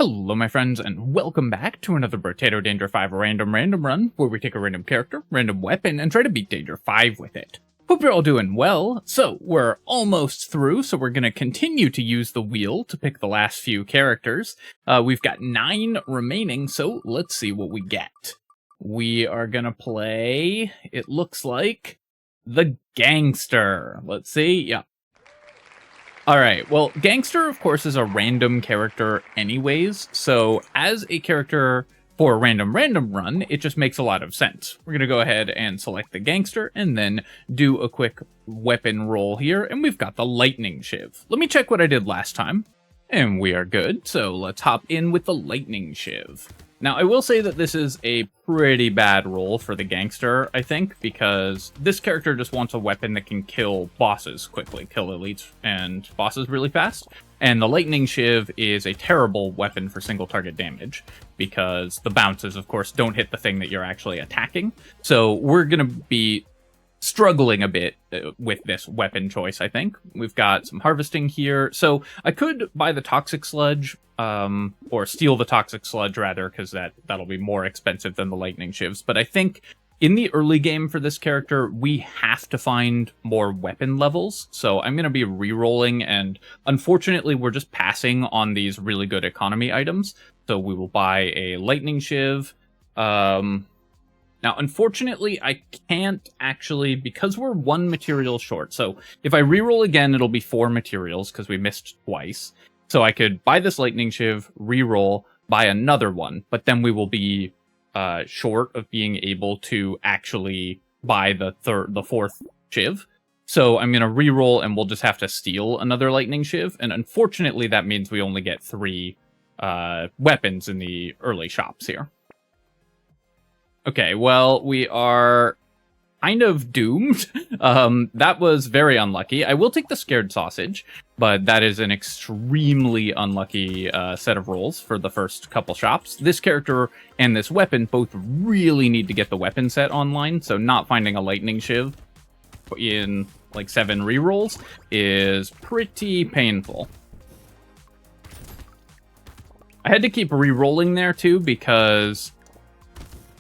Hello my friends, and welcome back to another Brotato Danger 5 random run, where we take a random character, random weapon, and try to beat Danger 5 with it. Hope you're all doing well. So, we're almost through, so we're going to continue to use the wheel to pick the last few characters. We've got 9 remaining, so let's see what we get. We are going to play, it looks like, the Gangster. Let's see, yeah. Alright, well, Gangster, of course, is a random character anyways, so as a character for a random run, it just makes a lot of sense. We're going to go ahead and select the Gangster, and then do a quick weapon roll here, and we've got the Lightning Shiv. Let me check what I did last time, and we are good, so let's hop in with the Lightning Shiv. Now, I will say that this is a pretty bad roll for the Gangster, I think, because this character just wants a weapon that can kill bosses quickly, kill elites and bosses really fast. And the Lightning Shiv is a terrible weapon for single target damage, because the bounces, of course, don't hit the thing that you're actually attacking. So we're going to be struggling a bit with this weapon choice, I think. We've got some harvesting here. So I could buy the Toxic Sludge, or steal the Toxic Sludge, rather, because that'll be more expensive than the Lightning Shivs. But I think in the early game for this character, we have to find more weapon levels. So I'm going to be re-rolling, and unfortunately, we're just passing on these really good economy items. So we will buy a Lightning Shiv. Now, unfortunately, I can't actually, because we're 1 material short. So if I reroll again, it'll be 4 materials, because we missed twice. So I could buy this Lightning Shiv, reroll, buy another one, but then we will be short of being able to actually buy the 4th Shiv. So I'm going to reroll, and we'll just have to steal another Lightning Shiv. And unfortunately, that means we only get 3 weapons in the early shops here. Okay, well, we are kind of doomed. That was very unlucky. I will take the Scared Sausage, but that is an extremely unlucky set of rolls for the first couple shops. This character and this weapon both really need to get the weapon set online, so not finding a Lightning Shiv in like 7 rerolls is pretty painful. I had to keep rerolling there too, because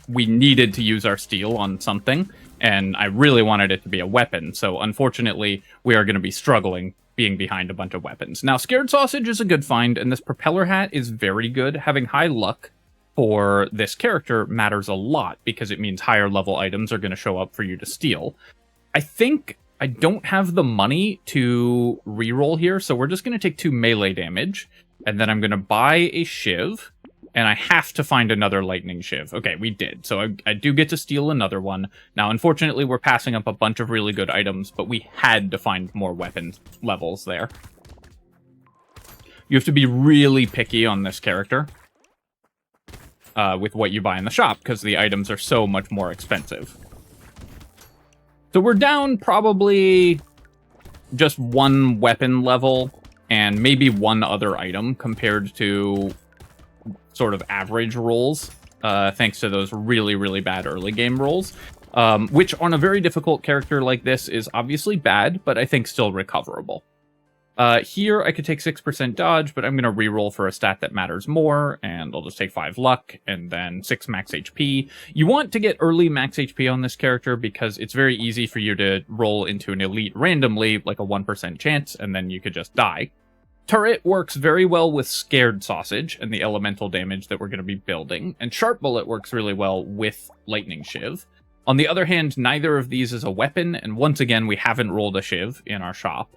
we needed to use our steel on something, and I really wanted it to be a weapon, so unfortunately, we are going to be struggling being behind a bunch of weapons. Now, Scared Sausage is a good find, and this Propeller Hat is very good. Having high luck for this character matters a lot, because it means higher level items are going to show up for you to steal. I think I don't have the money to reroll here, so we're just going to take 2 melee damage, and then I'm going to buy a Shiv, and I have to find another Lightning Shiv. Okay, we did. So I do get to steal another one. Now, unfortunately, we're passing up a bunch of really good items, but we had to find more weapon levels there. You have to be really picky on this character with what you buy in the shop, because the items are so much more expensive. So we're down probably just 1 weapon level and maybe 1 other item compared to sort of average rolls, thanks to those really, really bad early game rolls, which on a very difficult character like this is obviously bad, but I think still recoverable. Here I could take 6% dodge, but I'm going to reroll for a stat that matters more, and I'll just take 5 luck, and then 6 max HP. You want to get early max HP on this character, because it's very easy for you to roll into an elite randomly, like a 1% chance, and then you could just die. Turret works very well with Scared Sausage and the elemental damage that we're going to be building, and Sharp Bullet works really well with Lightning Shiv. On the other hand, neither of these is a weapon, and once again, we haven't rolled a Shiv in our shop.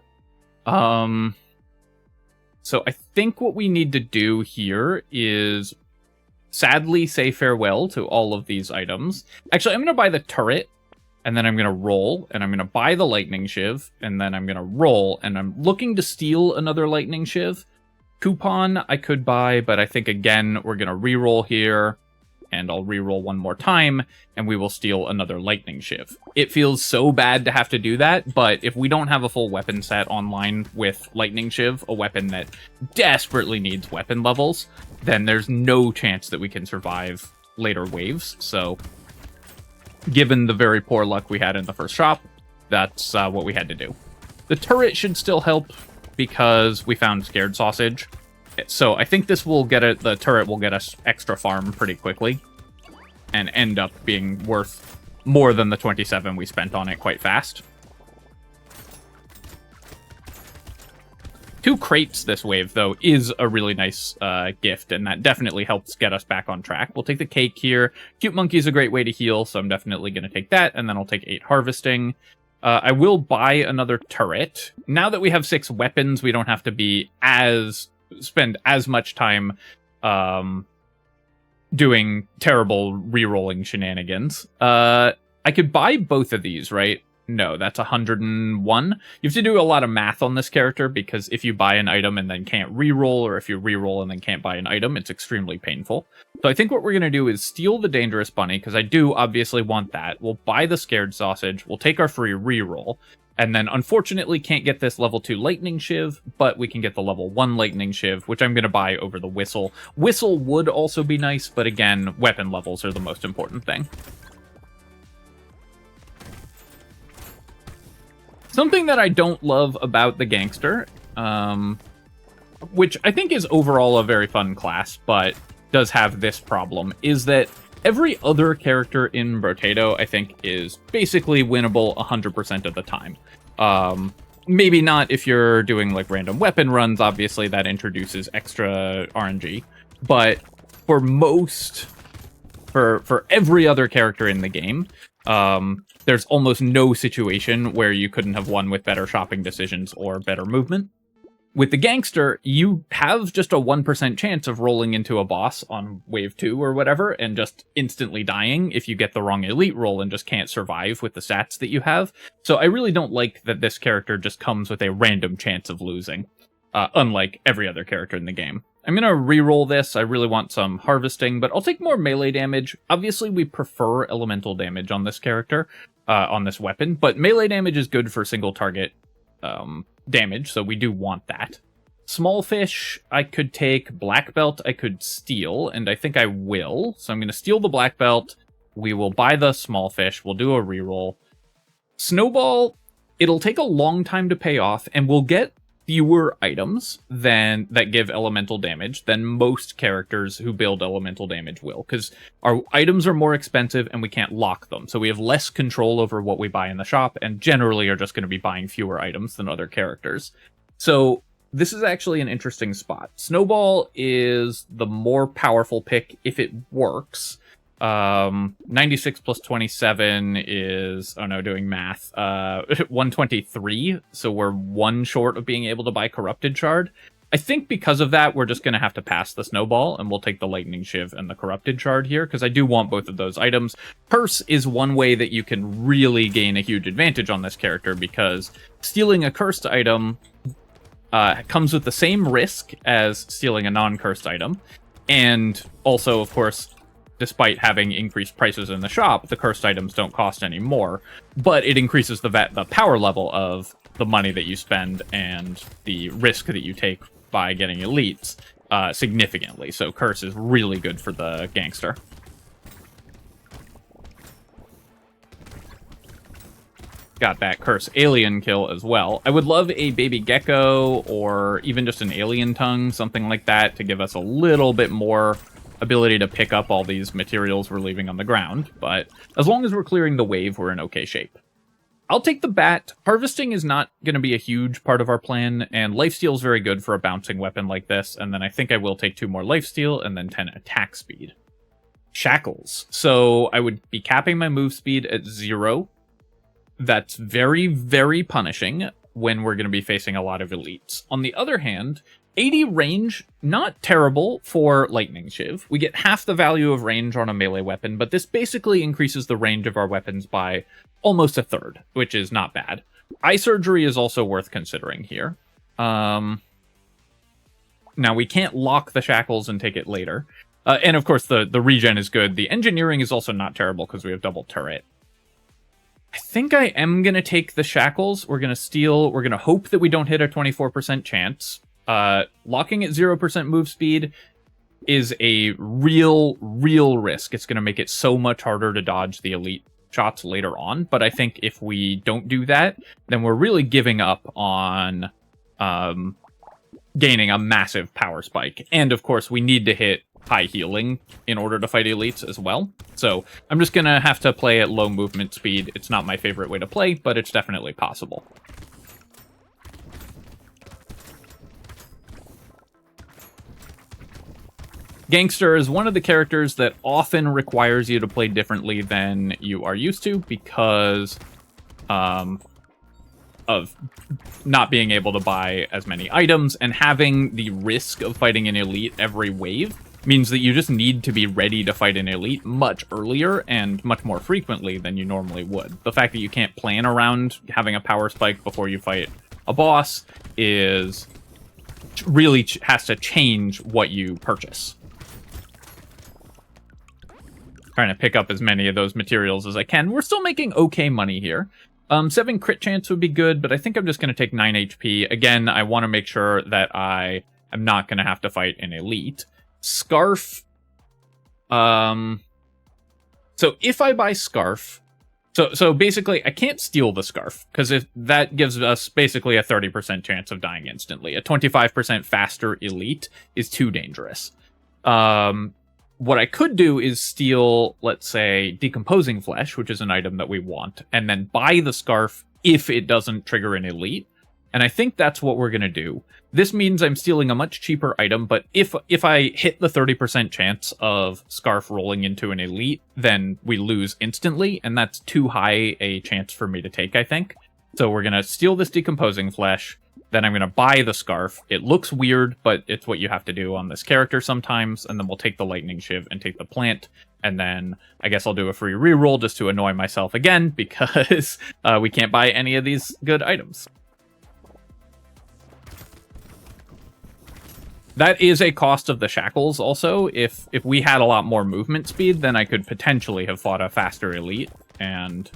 So I think what we need to do here is sadly say farewell to all of these items. Actually, I'm going to buy the turret, and then I'm going to roll, and I'm going to buy the Lightning Shiv, and then I'm going to roll, and I'm looking to steal another Lightning Shiv. Coupon I could buy, but I think, again, we're going to reroll here, and I'll reroll 1 more time, and we will steal another Lightning Shiv. It feels so bad to have to do that, but if we don't have a full weapon set online with Lightning Shiv, a weapon that desperately needs weapon levels, then there's no chance that we can survive later waves, so given the very poor luck we had in the first shop, that's what we had to do. The turret should still help, because we found Scared Sausage, So I think this will get it. The turret will get us extra farm pretty quickly, and end up being worth more than the 27 we spent on it quite fast. 2 crates this wave, though, is a really nice gift, and that definitely helps get us back on track. We'll take the cake here. Cute monkey is a great way to heal, so I'm definitely going to take that, and then I'll take 8 harvesting. I will buy another turret. Now that we have 6 weapons, we don't have to spend as much time doing terrible re-rolling shenanigans. I could buy both of these, right? No, that's 101. You have to do a lot of math on this character, because if you buy an item and then can't re-roll, or if you re-roll and then can't buy an item, it's extremely painful. So I think what we're going to do is steal the Dangerous Bunny, because I do obviously want that. We'll buy the Scared Sausage, we'll take our free re-roll, and then unfortunately can't get this level 2 Lightning Shiv, but we can get the level 1 Lightning Shiv, which I'm going to buy over the Whistle. Whistle would also be nice, but again, weapon levels are the most important thing. Something that I don't love about the Gangster, which I think is overall a very fun class, but does have this problem, is that every other character in Brotato, I think, is basically winnable 100% of the time. Maybe not if you're doing like random weapon runs, obviously that introduces extra RNG, but for every other character in the game, there's almost no situation where you couldn't have won with better shopping decisions or better movement. With the Gangster, you have just a 1% chance of rolling into a boss on wave 2 or whatever, and just instantly dying if you get the wrong elite roll and just can't survive with the stats that you have. So I really don't like that this character just comes with a random chance of losing, unlike every other character in the game. I'm going to reroll this. I really want some harvesting, but I'll take more melee damage. Obviously, we prefer elemental damage on this character, on this weapon, but melee damage is good for single target damage, so we do want that. Small fish, I could take. Black belt, I could steal, and I think I will. So I'm going to steal the black belt. We will buy the small fish. We'll do a reroll. Snowball, it'll take a long time to pay off, and we'll get fewer items that give elemental damage than most characters who build elemental damage will, because our items are more expensive and we can't lock them, so we have less control over what we buy in the shop, and generally are just going to be buying fewer items than other characters. So this is actually an interesting spot. Snowball is the more powerful pick if it works. 96 plus 27 is, oh no, doing math, 123, so we're 1 short of being able to buy Corrupted Shard. I think because of that, we're just going to have to pass the Snowball, and we'll take the Lightning Shiv and the Corrupted Shard here, because I do want both of those items. Curse is one way that you can really gain a huge advantage on this character, because stealing a cursed item comes with the same risk as stealing a non-cursed item, and also, of course, despite having increased prices in the shop, the cursed items don't cost any more, but it increases the power level of the money that you spend and the risk that you take by getting elites significantly. So curse is really good for the Gangster. Got that curse alien kill as well. I would love a baby gecko or even just an alien tongue, something like that, to give us a little bit more ability to pick up all these materials we're leaving on the ground, but as long as we're clearing the wave, we're in okay shape. I'll take the bat. Harvesting is not going to be a huge part of our plan, and lifesteal is very good for a bouncing weapon like this, and then I think I will take 2 more lifesteal and then 10 attack speed. Shackles. So I would be capping my move speed at 0. That's very, very punishing when we're going to be facing a lot of elites. On the other hand, 80 range, not terrible for Lightning Shiv. We get half the value of range on a melee weapon, but this basically increases the range of our weapons by almost 1/3, which is not bad. Eye Surgery is also worth considering here. Now, we can't lock the shackles and take it later. And of course, the regen is good. The engineering is also not terrible because we have double turret. I think I am going to take the shackles. We're going to steal. We're going to hope that we don't hit a 24% chance. Locking at 0% move speed is a real risk. It's going to make it so much harder to dodge the elite shots later on, but I think if we don't do that, then we're really giving up on gaining a massive power spike. And of course, we need to hit high healing in order to fight elites as well. So I'm just gonna have to play at low movement speed. It's not my favorite way to play, but it's definitely possible. Gangster is one of the characters that often requires you to play differently than you are used to because of not being able to buy as many items, and having the risk of fighting an elite every wave means that you just need to be ready to fight an elite much earlier and much more frequently than you normally would. The fact that you can't plan around having a power spike before you fight a boss is really has to change what you purchase. Trying to pick up as many of those materials as I can. We're still making okay money here. 7 crit chance would be good, but I think I'm just going to take 9 HP. Again, I want to make sure that I am not going to have to fight an elite. Scarf. So if I buy Scarf... So basically, I can't steal the Scarf, because if that gives us basically a 30% chance of dying instantly. A 25% faster elite is too dangerous. What I could do is steal, let's say, Decomposing Flesh, which is an item that we want, and then buy the Scarf if it doesn't trigger an elite. And I think that's what we're going to do. This means I'm stealing a much cheaper item, but if I hit the 30% chance of Scarf rolling into an elite, then we lose instantly, and that's too high a chance for me to take, I think. So we're going to steal this Decomposing Flesh, then I'm going to buy the Scarf. It looks weird, but it's what you have to do on this character sometimes. And then we'll take the Lightning Shiv and take the Plant. And then I guess I'll do a free reroll just to annoy myself again, because we can't buy any of these good items. That is a cost of the Shackles also. If we had a lot more movement speed, then I could potentially have fought a faster elite. And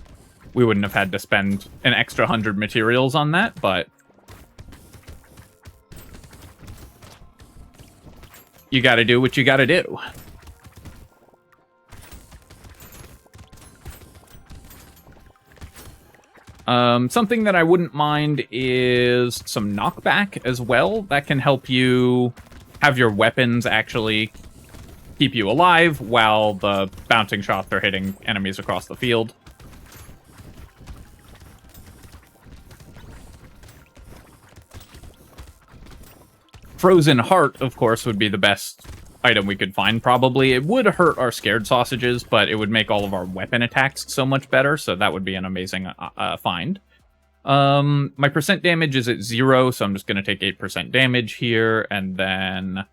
we wouldn't have had to spend an extra 100 materials on that, but... you gotta do what you gotta do. Something that I wouldn't mind is some knockback as well. That can help you have your weapons actually keep you alive while the bouncing shots are hitting enemies across the field. Frozen Heart, of course, would be the best item we could find, probably. It would hurt our Scared Sausages, but it would make all of our weapon attacks so much better, so that would be an amazing find. My percent damage is at 0, so I'm just going to take 8% damage here, and then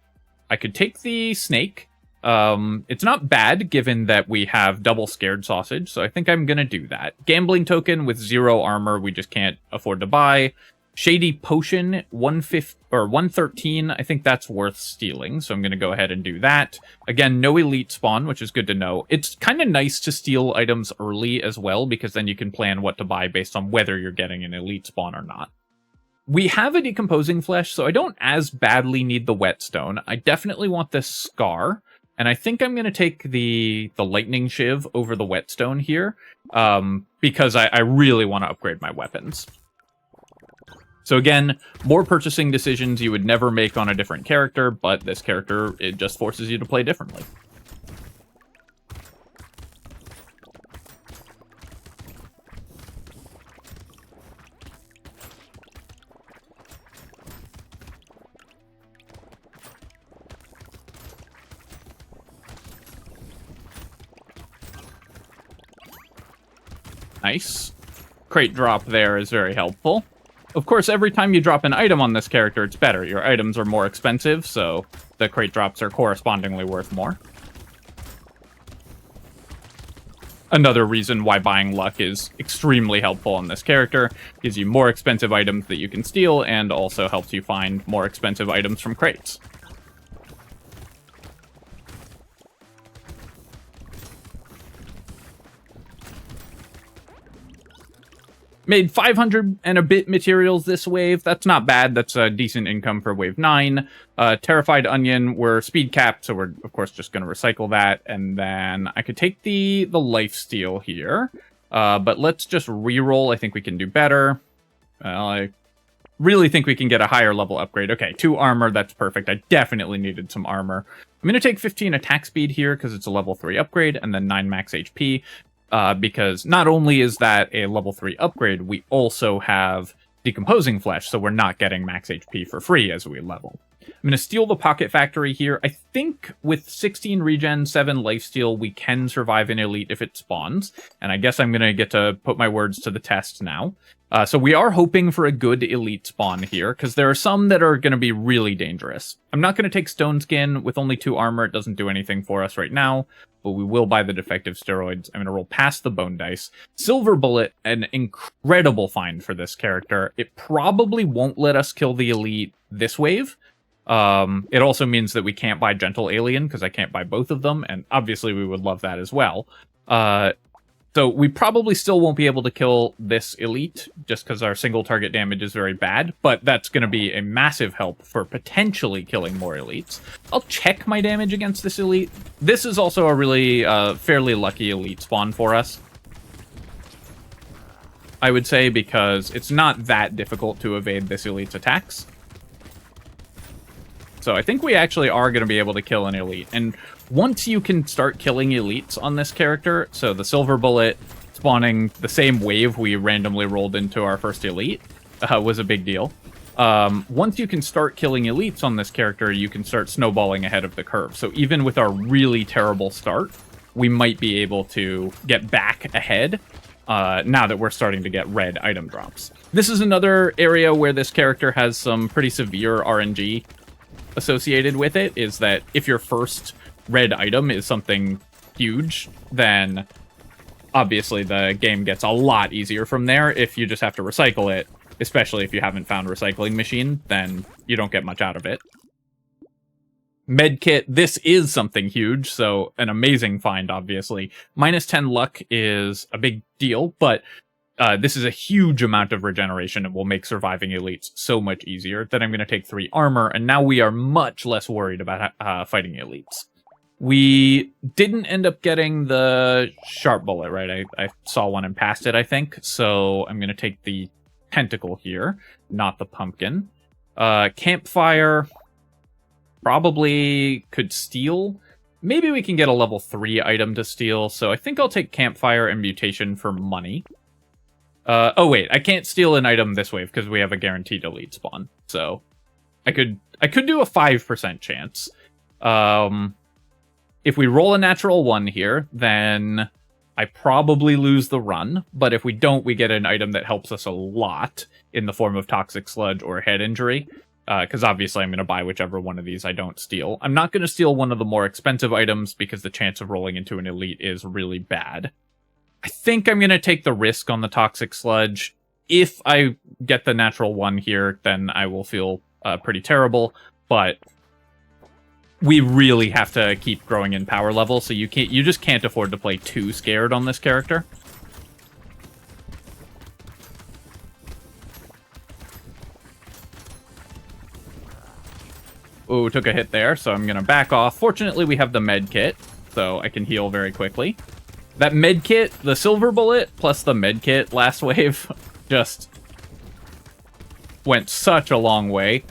I could take the Snake. It's not bad, given that we have double Scared Sausage, so I think I'm going to do that. Gambling Token with 0 armor, we just can't afford to buy. Shady Potion, 113, I think that's worth stealing, so I'm going to go ahead and do that. Again, no elite spawn, which is good to know. It's kind of nice to steal items early as well, because then you can plan what to buy based on whether you're getting an elite spawn or not. We have a Decomposing Flesh, so I don't as badly need the Whetstone. I definitely want this Scar, and I think I'm going to take the Lightning Shiv over the Whetstone here, because I really want to upgrade my weapons. So again, more purchasing decisions you would never make on a different character, but this character, it just forces you to play differently. Nice. Crate drop there is very helpful. Of course, every time you drop an item on this character, it's better. Your items are more expensive, so the crate drops are correspondingly worth more. Another reason why buying luck is extremely helpful on this character. Gives you more expensive items that you can steal, and also helps you find more expensive items from crates. Made 500 and a bit materials this wave. That's not bad. That's a decent income for wave 9. Terrified Onion, we're speed capped, so we're, of course, just going to recycle that. And then I could take the lifesteal here. But let's just reroll. I think we can do better. Well, really think we can get a higher level upgrade. Okay, 2 armor, that's perfect. I definitely needed some armor. I'm going to take 15 attack speed here because it's a level 3 upgrade, and then 9 max HP, because not only is that a level 3 upgrade, we also have decomposing flesh, so we're not getting max HP for free as we level. I'm going to steal the Pocket Factory here. I think with 16 regen, 7 lifesteal, we can survive an elite if it spawns. And I guess I'm going to get to put my words to the test now. So we are hoping for a good elite spawn here, because there are some that are going to be really dangerous. I'm not going to take Stone Skin. With only 2 armor, it doesn't do anything for us right now, but we will buy the defective steroids. I'm going to roll past the Bone Dice. Silver Bullet, an incredible find for this character. It probably won't let us kill the elite this wave. It also means that we can't buy Gentle Alien, because I can't buy both of them, and obviously we would love that as well. So we probably still won't be able to kill this elite, just because our single target damage is very bad, but that's going to be a massive help for potentially killing more elites. I'll check my damage against this elite. This is also a really fairly lucky elite spawn for us, I would say, because it's not that difficult to evade this elite's attacks. So I think we actually are going to be able to kill an elite. And once you can start killing elites on this character, so the Silver Bullet spawning the same wave we randomly rolled into our first elite was a big deal. Once you can start killing elites on this character, you can start snowballing ahead of the curve. So even with our really terrible start, we might be able to get back ahead now that we're starting to get red item drops. This is another area where this character has some pretty severe RNG associated with it, is that if your first red item is something huge, then obviously the game gets a lot easier from there. If you just have to recycle it, especially if you haven't found a recycling machine, then you don't get much out of it. Medkit, this is something huge, so an amazing find, obviously. Minus 10 luck is a big deal, but this is a huge amount of regeneration and will make surviving elites so much easier. Then I'm going to take 3 armor, and now we are much less worried about fighting elites. We didn't end up getting the sharp bullet, right? I saw one and passed it, I think. So I'm going to take the tentacle here, not the pumpkin. Campfire, probably could steal. Maybe we can get a level 3 item to steal. So I think I'll take Campfire and Mutation for money. Oh wait, I can't steal an item this wave because we have a guaranteed elite spawn. So I could do a 5% chance. If we roll a natural 1 here, then I probably lose the run. But if we don't, we get an item that helps us a lot in the form of Toxic Sludge or Head Injury. Because obviously I'm going to buy whichever one of these I don't steal. I'm not going to steal one of the more expensive items because the chance of rolling into an elite is really bad. I think I'm going to take the risk on the Toxic Sludge. If I get the natural 1 here, then I will feel pretty terrible. But we really have to keep growing in power level, so you just can't afford to play too scared on this character. Ooh, took a hit there, so I'm going to back off. Fortunately, we have the med kit, so I can heal very quickly. That med kit, the Silver Bullet, plus the med kit last wave, just went such a long way.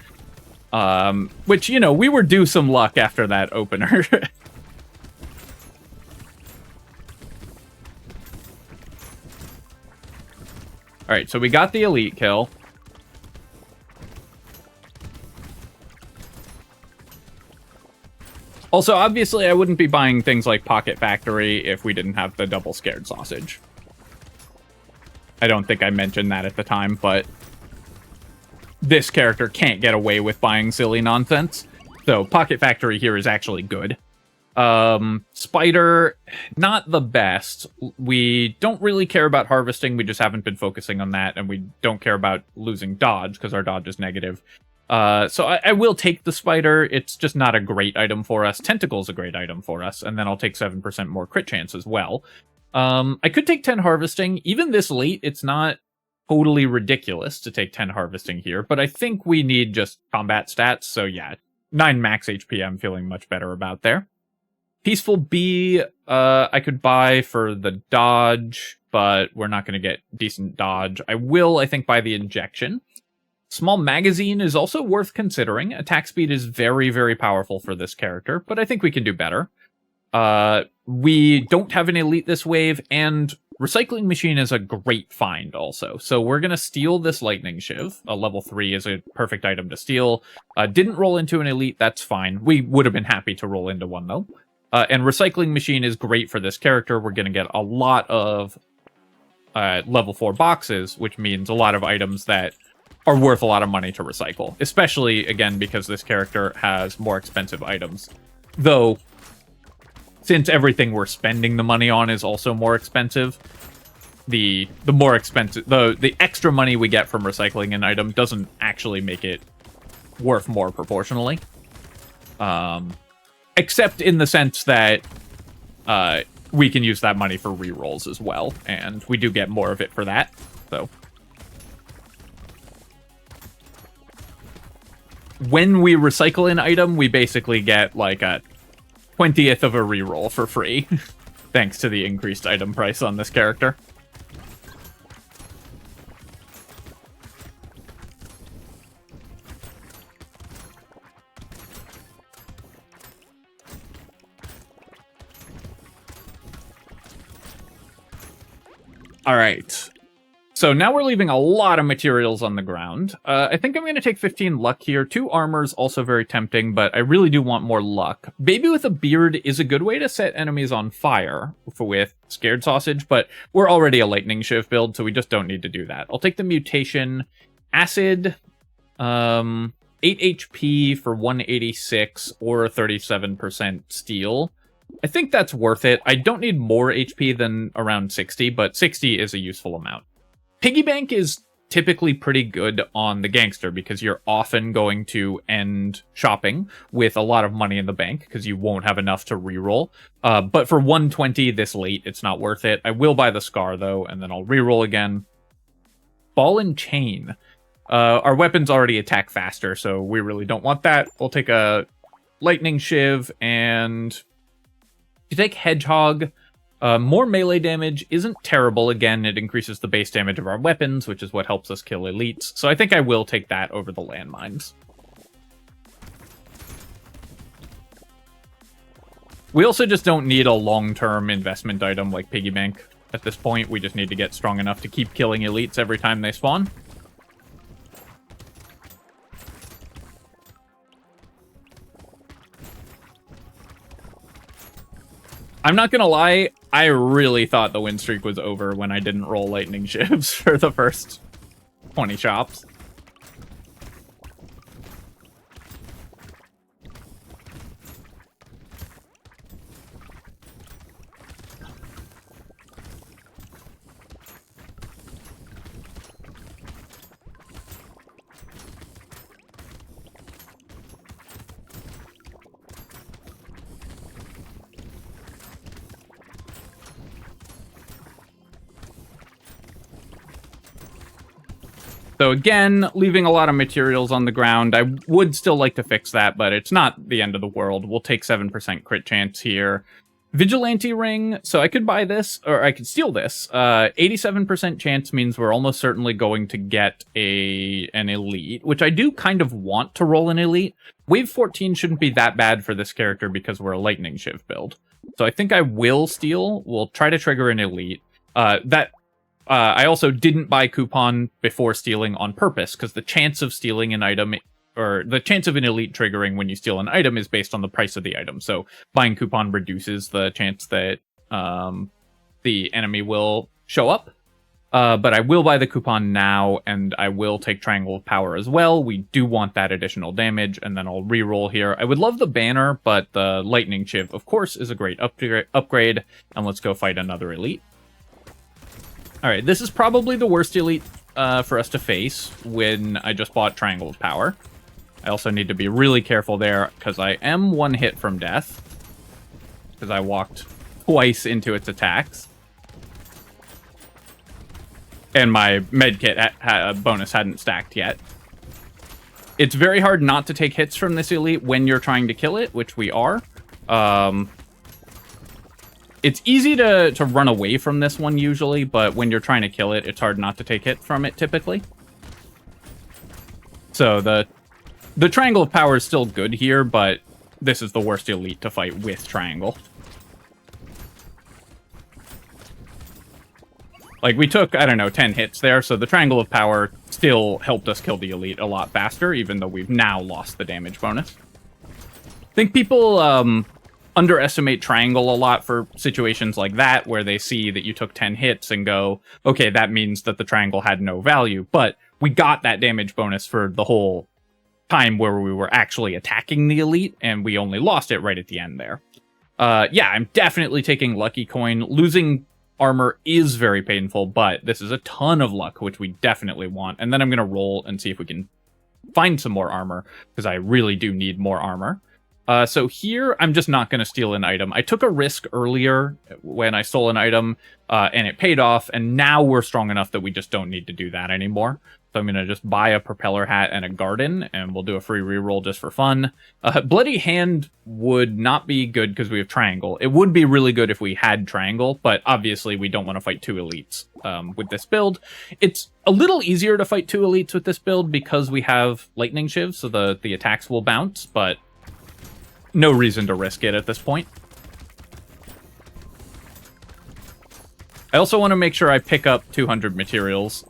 Which, you know, we were due some luck after that opener. Alright, so we got the elite kill. Also, obviously, I wouldn't be buying things like Pocket Factory if we didn't have the double scared sausage. I don't think I mentioned that at the time, but this character can't get away with buying silly nonsense. So Pocket Factory here is actually good. Spider, not the best. We don't really care about harvesting. We just haven't been focusing on that. And we don't care about losing dodge because our dodge is negative. So I will take the spider. It's just not a great item for us. Tentacle's a great item for us. And then I'll take 7% more crit chance as well. I could take 10 harvesting. Even this late, it's not totally ridiculous to take 10 harvesting here, but I think we need just combat stats, so yeah, 9 max HP I'm feeling much better about there. Peaceful Bee, I could buy for the dodge, but we're not going to get decent dodge. I will, I think, buy the injection. Small magazine is also worth considering. Attack speed is very, very powerful for this character, but I think we can do better. We don't have an elite this wave, and recycling machine is a great find also. So we're going to steal this lightning shiv. A level 3 is a perfect item to steal. Didn't roll into an elite, that's fine. We would have been happy to roll into one though. And recycling machine is great for this character. We're going to get a lot of level 4 boxes, which means a lot of items that are worth a lot of money to recycle. Especially, again, because this character has more expensive items. Though, since everything we're spending the money on is also more expensive, the more expensive, the extra money we get from recycling an item doesn't actually make it worth more proportionally. Except in the sense that we can use that money for rerolls as well, and we do get more of it for that. So when we recycle an item, we basically get like a 20th of a reroll for free, thanks to the increased item price on this character. All right. So now we're leaving a lot of materials on the ground. I think I'm going to take 15 luck here. 2 armor's also very tempting, but I really do want more luck. Baby with a beard is a good way to set enemies on fire with Scared Sausage, but we're already a lightning shiv build, so we just don't need to do that. I'll take the mutation. Acid, 8 HP for 186 or 37% steel. I think that's worth it. I don't need more HP than around 60, but 60 is a useful amount. Piggy bank is typically pretty good on the gangster because you're often going to end shopping with a lot of money in the bank because you won't have enough to reroll. But for 120 this late, it's not worth it. I will buy the scar though, and then I'll reroll again. Ball and chain. Our weapons already attack faster, so we really don't want that. We'll take a lightning shiv, and you take hedgehog. More melee damage isn't terrible. Again, it increases the base damage of our weapons, which is what helps us kill elites. So I think I will take that over the landmines. We also just don't need a long-term investment item like piggy bank at this point. We just need to get strong enough to keep killing elites every time they spawn. I'm not gonna lie, I really thought the win streak was over when I didn't roll lightning shivs for the first 20 shops. So again, leaving a lot of materials on the ground. I would still like to fix that, but it's not the end of the world. We'll take 7% crit chance here. Vigilante ring. So I could buy this, or I could steal this. 87% chance means we're almost certainly going to get an elite, which I do kind of want to roll an elite. Wave 14 shouldn't be that bad for this character because we're a lightning shiv build. So I think I will steal. We'll try to trigger an elite. I also didn't buy coupon before stealing on purpose, because the chance of stealing an item, or the chance of an elite triggering when you steal an item is based on the price of the item. So buying coupon reduces the chance that the enemy will show up. But I will buy the coupon now, and I will take Triangle of Power as well. We do want that additional damage, and then I'll reroll here. I would love the banner, but the Lightning Shiv, of course, is a great upgrade. And let's go fight another elite. Alright, this is probably the worst elite for us to face when I just bought Triangle of Power. I also need to be really careful there, because I am 1 hit from death. Because I walked twice into its attacks. And my medkit bonus hadn't stacked yet. It's very hard not to take hits from this elite when you're trying to kill it, which we are. It's easy to run away from this one usually, but when you're trying to kill it, it's hard not to take hit from it typically. So the Triangle of Power is still good here, but this is the worst elite to fight with Triangle. Like, we took, I don't know, 10 hits there, so the Triangle of Power still helped us kill the elite a lot faster, even though we've now lost the damage bonus. I think people underestimate Triangle a lot for situations like that, where they see that you took 10 hits and go, okay, that means that the Triangle had no value, but we got that damage bonus for the whole time where we were actually attacking the elite, and we only lost it right at the end there. Yeah, I'm definitely taking Lucky Coin. Losing armor is very painful, but this is a ton of luck, which we definitely want. And then I'm going to roll and see if we can find some more armor, because I really do need more armor. So here, I'm just not going to steal an item. I took a risk earlier when I stole an item, and it paid off, and now we're strong enough that we just don't need to do that anymore. So I'm going to just buy a propeller hat and a garden, and we'll do a free reroll just for fun. Bloody Hand would not be good because we have Triangle. It would be really good if we had Triangle, but obviously we don't want to fight two elites with this build. It's a little easier to fight two elites with this build because we have Lightning Shiv, so the attacks will bounce, but no reason to risk it at this point. I also want to make sure I pick up 200 materials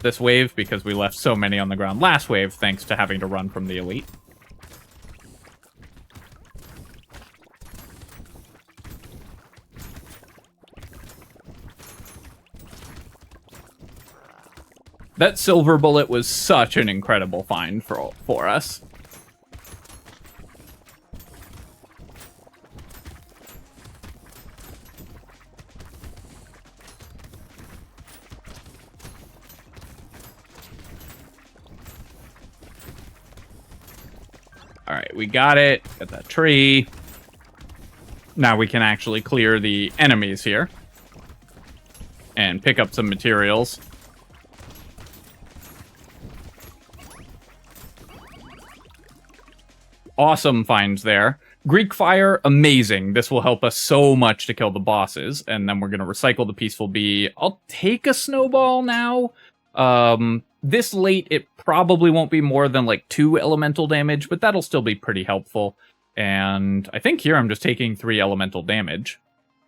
this wave, because we left so many on the ground last wave thanks to having to run from the elite. That silver bullet was such an incredible find for us. Alright, we got it. Got that tree. Now we can actually clear the enemies here. And pick up some materials. Awesome finds there. Greek Fire, amazing. This will help us so much to kill the bosses. And then we're going to recycle the Peaceful Bee. I'll take a Snowball now. This late, it probably won't be more than like 2 elemental damage, but that'll still be pretty helpful. And I think here I'm just taking 3 elemental damage.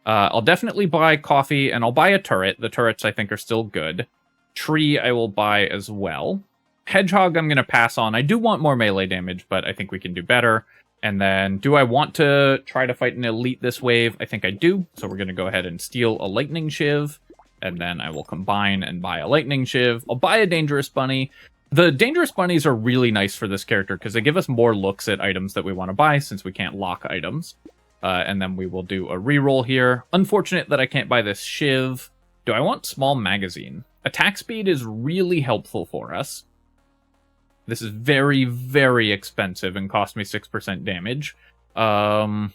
I'll definitely buy coffee, and I'll buy a turret. The turrets, I think, are still good. Tree, I will buy as well. Hedgehog, I'm going to pass on. I do want more melee damage, but I think we can do better. And then, do I want to try to fight an elite this wave? I think I do. So we're going to go ahead and steal a Lightning Shiv. And then I will combine and buy a Lightning Shiv. I'll buy a Dangerous Bunny. The Dangerous Bunnies are really nice for this character because they give us more looks at items that we want to buy since we can't lock items. And then we will do a reroll here. Unfortunate that I can't buy this Shiv. Do I want Small Magazine? Attack speed is really helpful for us. This is very, very expensive and cost me 6% damage. I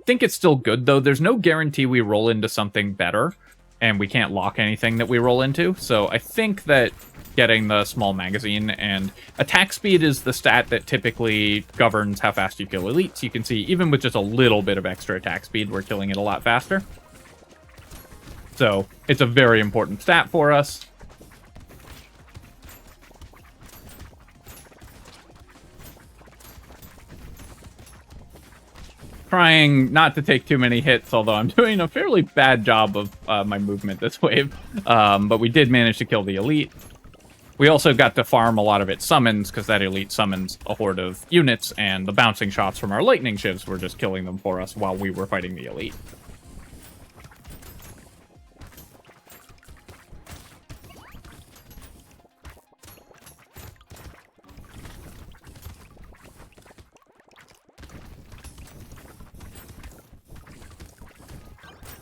think it's still good, though. There's no guarantee we roll into something better. And we can't lock anything that we roll into. So I think that getting the Small Magazine and attack speed is the stat that typically governs how fast you kill elites. You can see, even with just a little bit of extra attack speed, we're killing it a lot faster. So it's a very important stat for us. Trying not to take too many hits, although I'm doing a fairly bad job of my movement this wave. But we did manage to kill the elite. We also got to farm a lot of its summons, because that elite summons a horde of units, and the bouncing shots from our Lightning Shivs were just killing them for us while we were fighting the elite.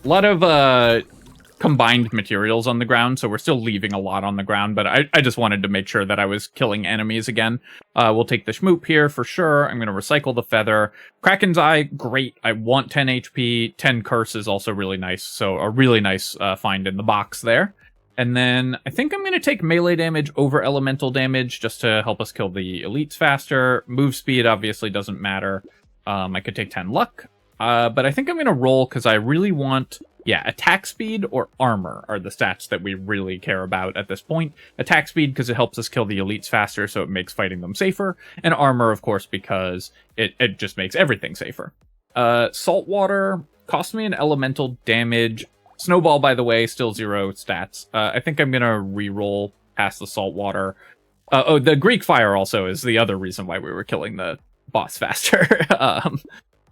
A lot of combined materials on the ground, so we're still leaving a lot on the ground, but I just wanted to make sure that I was killing enemies again. We'll take the Schmoop here for sure. I'm going to recycle the Feather. Kraken's Eye, great. I want 10 HP. 10 Curse is also really nice, so a really nice find in the box there. And then I think I'm going to take melee damage over elemental damage just to help us kill the elites faster. Move speed obviously doesn't matter. I could take 10 luck. But I think I'm going to roll because I really want Yeah, attack speed or armor are the stats that we really care about at this point. Attack speed because it helps us kill the elites faster, so it makes fighting them safer. And armor, of course, because it just makes everything safer. Saltwater cost me an elemental damage. Snowball, by the way, still 0 stats. I think I'm going to reroll past the saltwater. Oh, the Greek fire also is the other reason why we were killing the boss faster.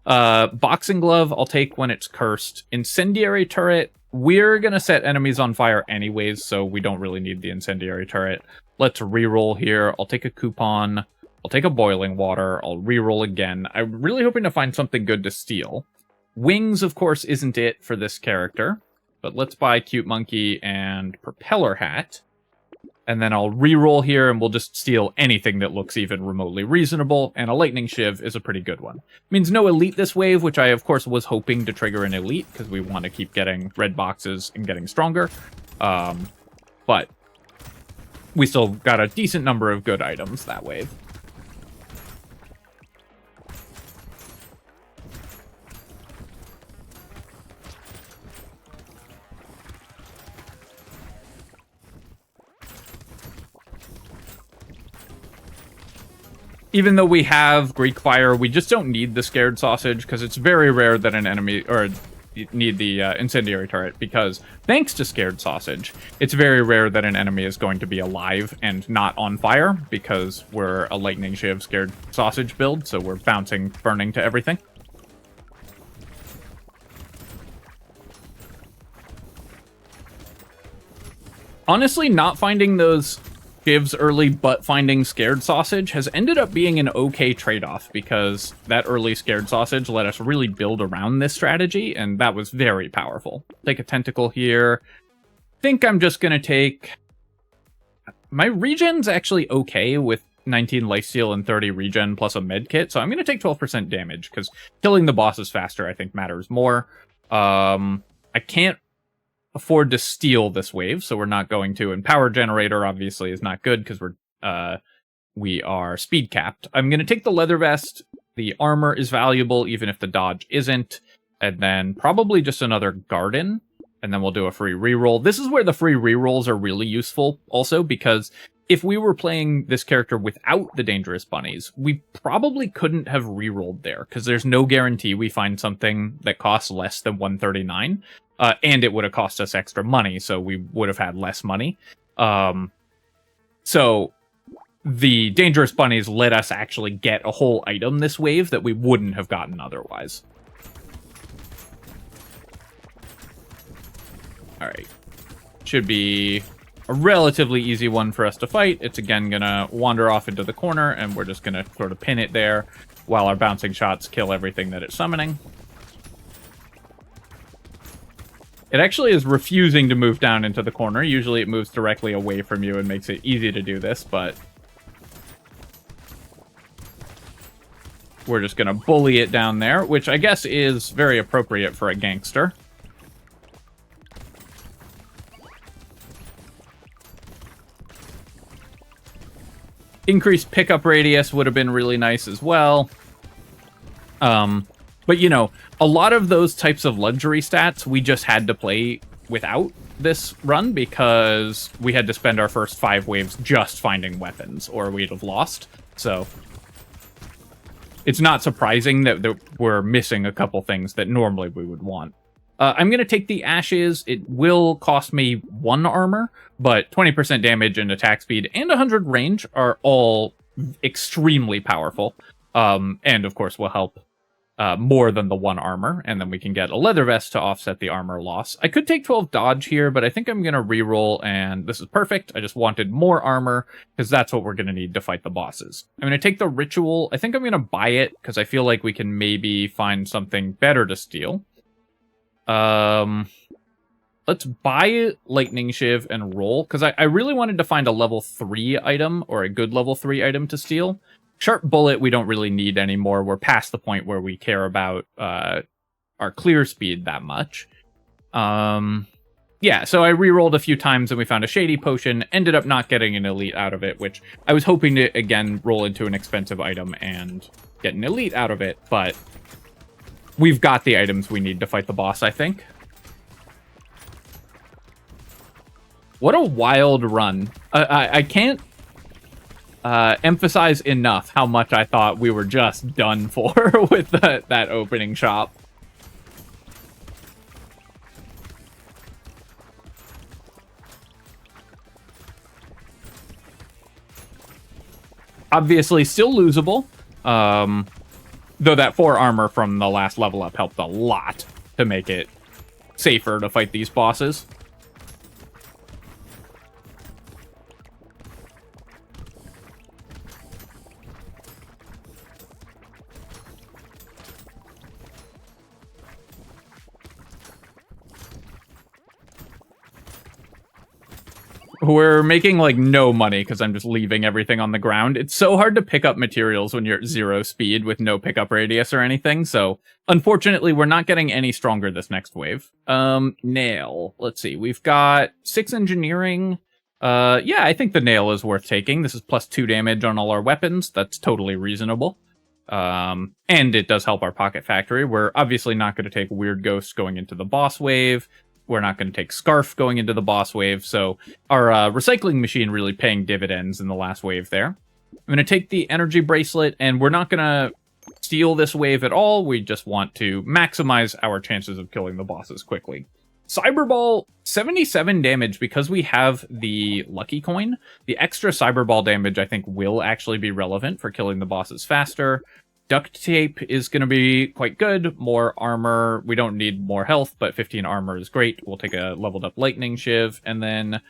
Boxing glove, I'll take when it's cursed. Incendiary turret, we're gonna set enemies on fire anyways, so we don't really need the incendiary turret. Let's reroll here. I'll take a coupon. I'll take a boiling water. I'll reroll again. I'm really hoping to find something good to steal. Wings, of course, isn't it for this character, but let's buy Cute Monkey and Propeller Hat. And then I'll reroll here, and we'll just steal anything that looks even remotely reasonable, and a Lightning Shiv is a pretty good one. Means no elite this wave, which I, of course, was hoping to trigger an elite, because we want to keep getting red boxes and getting stronger. But we still got a decent number of good items that wave. Even though we have Greek Fire, we just don't need the Scared Sausage, because it's very rare that an enemy, or you need the Incendiary Turret, because thanks to Scared Sausage, it's very rare that an enemy is going to be alive and not on fire, because we're a Lightning Shiv Scared Sausage build, so we're bouncing, burning to everything. Honestly, not finding those Shivs early, but finding Scared Sausage has ended up being an okay trade-off, because that early Scared Sausage let us really build around this strategy, and that was very powerful. Take a Tentacle here. Think I'm just gonna take... My regen's actually okay with 19 lifesteal and 30 regen plus a medkit, so I'm gonna take 12% damage, because killing the bosses faster I think matters more. I can't afford to steal this wave, so we're not going to. And Power Generator obviously is not good because we are speed capped. I'm going to take the Leather Vest. The armor is valuable even if the dodge isn't. And then probably just another Garden. And then we'll do a free reroll. This is where the free rerolls are really useful also, because if we were playing this character without the Dangerous Bunnies, we probably couldn't have rerolled there, because there's no guarantee we find something that costs less than 139. And it would have cost us extra money, so we would have had less money. So the Dangerous Bunnies let us actually get a whole item this wave that we wouldn't have gotten otherwise. Alright. Should be a relatively easy one for us to fight. It's again gonna wander off into the corner, and we're just gonna sort of pin it there while our bouncing shots kill everything that it's summoning. It actually is refusing to move down into the corner. Usually it moves directly away from you and makes it easy to do this, but we're just going to bully it down there, which I guess is very appropriate for a gangster. Increased pickup radius would have been really nice as well. But, you know, a lot of those types of luxury stats we just had to play without this run, because we had to spend our first 5 waves just finding weapons, or we'd have lost. So it's not surprising that we're missing a couple things that normally we would want. I'm going to take the Ashes. It will cost me 1 armor, but 20% damage and attack speed and 100 range are all extremely powerful. And, of course, will help more than the 1 armor, and then we can get a Leather Vest to offset the armor loss. I could take 12 dodge here, but I think I'm going to reroll, and this is perfect. I just wanted more armor, because that's what we're going to need to fight the bosses. I'm going to take the Ritual. I think I'm going to buy it, because I feel like we can maybe find something better to steal. Let's buy Lightning Shiv and roll, because I really wanted to find a level 3 item, or a good level 3 item to steal. Sharp Bullet we don't really need anymore. We're past the point where we care about our clear speed that much. Yeah, so I re-rolled a few times and we found a Shady Potion. Ended up not getting an elite out of it, which I was hoping to, again, roll into an expensive item and get an elite out of it. But we've got the items we need to fight the boss, I think. What a wild run. I can't emphasize enough how much I thought we were just done for with that opening shop. Obviously still losable, though that 4 armor from the last level up helped a lot to make it safer to fight these bosses. We're making, like, no money because I'm just leaving everything on the ground. It's so hard to pick up materials when you're at 0 speed with no pickup radius or anything, so unfortunately we're not getting any stronger this next wave. Nail. Let's see. We've got 6 engineering. Yeah, I think the nail is worth taking. This is +2 damage on all our weapons. That's totally reasonable. And it does help our pocket factory. We're obviously not going to take weird ghosts going into the boss wave. We're not going to take Scarf going into the boss wave, so our recycling machine really paying dividends in the last wave there. I'm going to take the energy bracelet, and we're not going to steal this wave at all. We just want to maximize our chances of killing the bosses quickly. Cyberball, 77 damage because we have the lucky coin. The extra Cyberball damage, I think, will actually be relevant for killing the bosses faster. Duct tape is going to be quite good. More armor. We don't need more health, but 15 armor is great. We'll take a leveled up lightning shiv. And then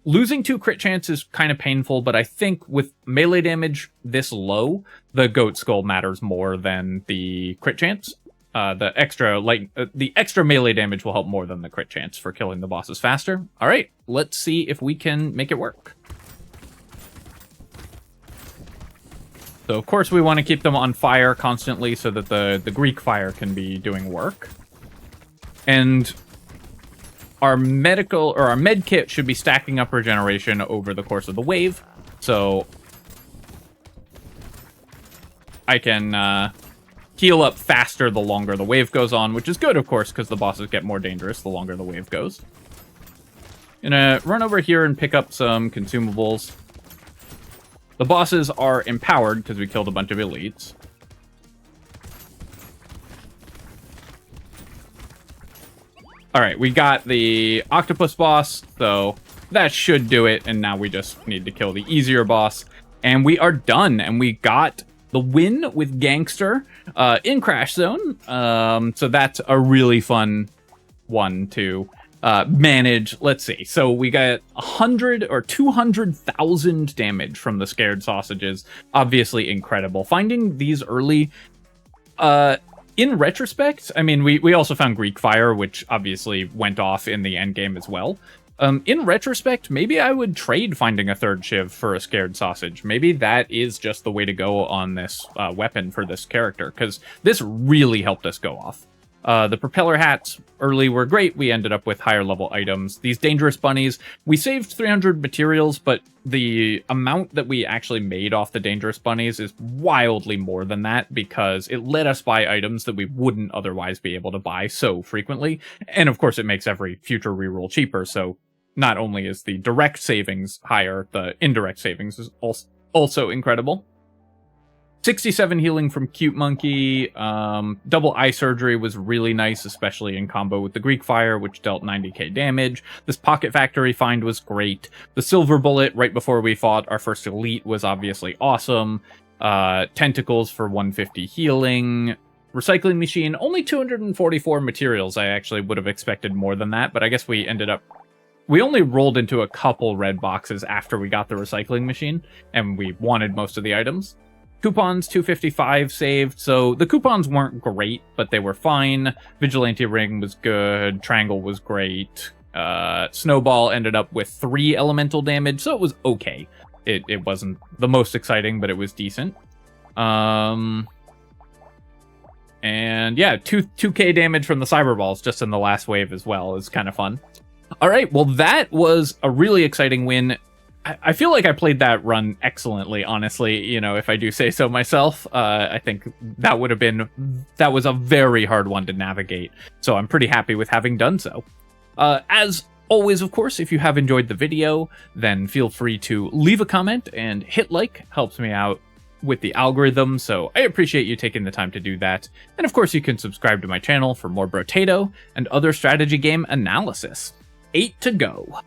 losing 2 crit chance is kind of painful, but I think with melee damage this low, the goat skull matters more than the crit chance. The extra melee damage will help more than the crit chance for killing the bosses faster. All right, let's see if we can make it work. So, of course, we want to keep them on fire constantly so that the Greek fire can be doing work. And our med kit should be stacking up regeneration over the course of the wave. So I can heal up faster the longer the wave goes on, which is good, of course, because the bosses get more dangerous the longer the wave goes. Gonna run over here and pick up some consumables. The bosses are empowered because we killed a bunch of elites. Alright, we got the octopus boss, so that should do it, and now we just need to kill the easier boss. And we are done, and we got the win with Gangster in Crash Zone. So that's a really fun one to manage. Let's see. So we got 100 or 200,000 damage from the scared sausages. Obviously incredible. Finding these early, in retrospect, I mean, we also found Greek Fire, which obviously went off in the endgame as well. In retrospect, maybe I would trade finding a 3rd Shiv for a scared sausage. Maybe that is just the way to go on this weapon for this character, because this really helped us go off. The propeller hats early were great. We ended up with higher level items. These dangerous bunnies, we saved 300 materials, but the amount that we actually made off the dangerous bunnies is wildly more than that because it let us buy items that we wouldn't otherwise be able to buy so frequently. And of course, it makes every future reroll cheaper. So not only is the direct savings higher, the indirect savings is also incredible. 67 healing from Cute Monkey. Double eye surgery was really nice, especially in combo with the Greek Fire, which dealt 90k damage. This Pocket Factory find was great. The Silver Bullet, right before we fought our first elite, was obviously awesome. Tentacles for 150 healing. Recycling machine, only 244 materials. I actually would have expected more than that, but I guess we only rolled into a couple red boxes after we got the recycling machine, and we wanted most of the items. Coupons, 255 saved, so the coupons weren't great, but they were fine. Vigilante Ring was good, Triangle was great. Snowball ended up with 3 elemental damage, so it was okay. It wasn't the most exciting, but it was decent. And yeah, 2k damage from the Cyberballs just in the last wave as well is kind of fun. Alright, well that was a really exciting win. I feel like I played that run excellently, honestly, you know, if I do say so myself. I think that was a very hard one to navigate, so I'm pretty happy with having done so. As always, of course, if you have enjoyed the video, then feel free to leave a comment and hit like. Helps me out with the algorithm, so I appreciate you taking the time to do that. And of course, you can subscribe to my channel for more Brotato and other strategy game analysis. 8 to go.